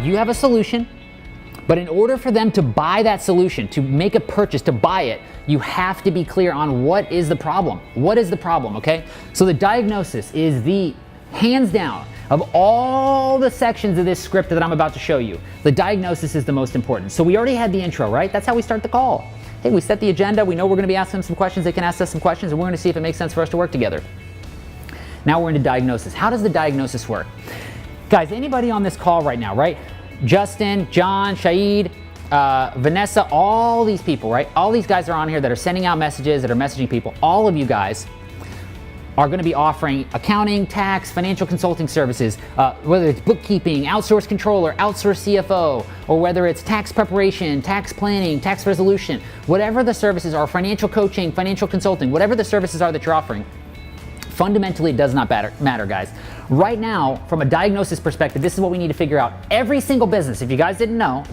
you have a solution, but in order for them to buy that solution, to make a purchase, to buy it, you have to be clear on what is the problem. What is the problem, okay? So the diagnosis is the, hands down, of all the sections of this script that I'm about to show you, the diagnosis is the most important. So we already had the intro, right? That's how we start the call. Hey, we set the agenda, we know we're gonna be asking them some questions, they can ask us some questions, and we're gonna see if it makes sense for us to work together. Now we're into diagnosis. How does the diagnosis work? Guys, anybody on this call right now, right? Justin, John, Shahid, Vanessa, all these people, right? All these guys are on here that are sending out messages, that are messaging people. All of you guys are going to be offering accounting, tax, financial consulting services, whether it's bookkeeping, outsourced controller, outsourced CFO, or whether it's tax preparation, tax planning, tax resolution, whatever the services are, financial coaching, financial consulting, whatever the services are that you're offering. Fundamentally, it does not matter, guys. Right now, from a diagnosis perspective, this is what we need to figure out. Every single business, if you guys didn't know,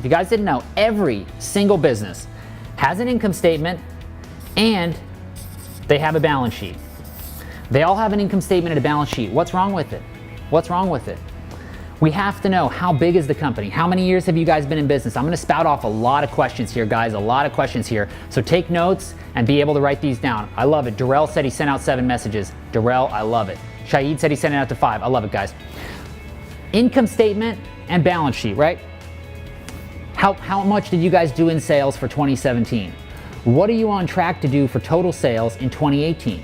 every single business has an income statement and they have a balance sheet. They all have an income statement and a balance sheet. What's wrong with it? What's wrong with it? We have to know, how big is the company? How many years have you guys been in business? I'm gonna spout off a lot of questions here, guys, a lot of questions here. So take notes and be able to write these down. I love it. Darrell said he sent out 7 messages. Darrell, I love it. Shahid said he sent it out to 5. I love it, guys. Income statement and balance sheet, right? How much did you guys do in sales for 2017? What are you on track to do for total sales in 2018?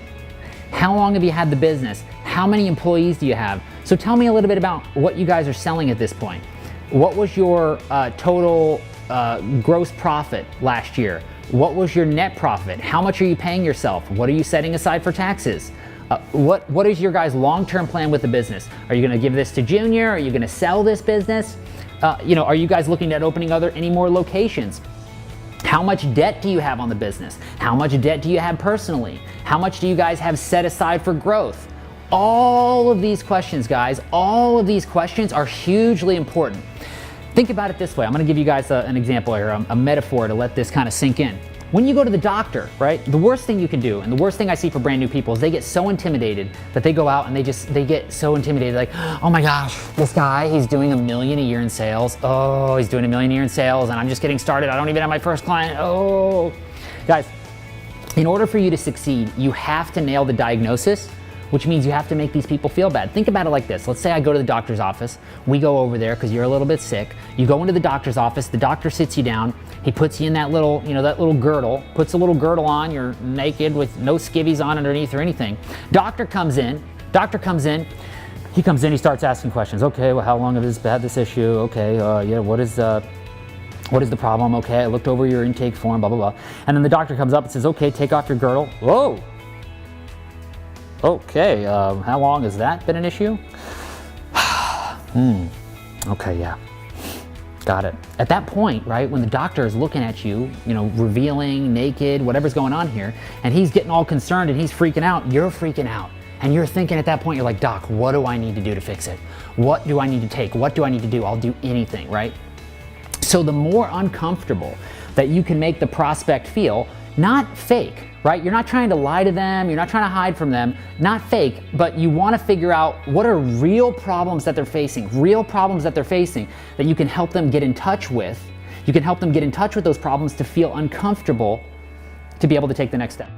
How long have you had the business? How many employees do you have? So tell me a little bit about what you guys are selling at this point. What was your total gross profit last year? What was your net profit? How much are you paying yourself? What are you setting aside for taxes? What is your guys' long-term plan with the business? Are you gonna give this to Junior? Are you gonna sell this business? Are you guys looking at opening any more locations? How much debt do you have on the business? How much debt do you have personally? How much do you guys have set aside for growth? All of these questions, guys, all of these questions are hugely important. Think about it this way. I'm gonna give you guys an example here, a metaphor to let this kind of sink in. When you go to the doctor, right, the worst thing you can do, and the worst thing I see for brand new people, is they get so intimidated that they go out and they get so intimidated, like, oh my gosh, this guy, he's doing $1 million a year in sales. Oh, he's doing $1 million a year in sales, and I'm just getting started. I don't even have my first client. Oh, guys, in order for you to succeed, you have to nail the diagnosis, which means you have to make these people feel bad. Think about it like this. Let's say I go to the doctor's office. We go over there because you're a little bit sick. You go into the doctor's office. The doctor sits you down. He puts you in that little, that little girdle, puts a little girdle on. You're naked with no skivvies on underneath or anything. Doctor comes in. He comes in, he starts asking questions. Okay, well, how long have you had this issue? Okay, yeah, what is the problem? Okay, I looked over your intake form, blah, blah, blah. And then the doctor comes up and says, okay, take off your girdle. Whoa. Okay, how long has that been an issue? Okay, yeah, got it. At that point, right, when the doctor is looking at you, revealing, naked, whatever's going on here, and he's getting all concerned and he's freaking out, you're freaking out. And you're thinking at that point, you're like, Doc, what do I need to do to fix it? What do I need to take? What do I need to do? I'll do anything, right? So the more uncomfortable that you can make the prospect feel, not fake, right? You're not trying to lie to them. You're not trying to hide from them, not fake, but you want to figure out what are real problems that they're facing that you can help them get in touch with. You can help them get in touch with those problems to feel uncomfortable to be able to take the next step.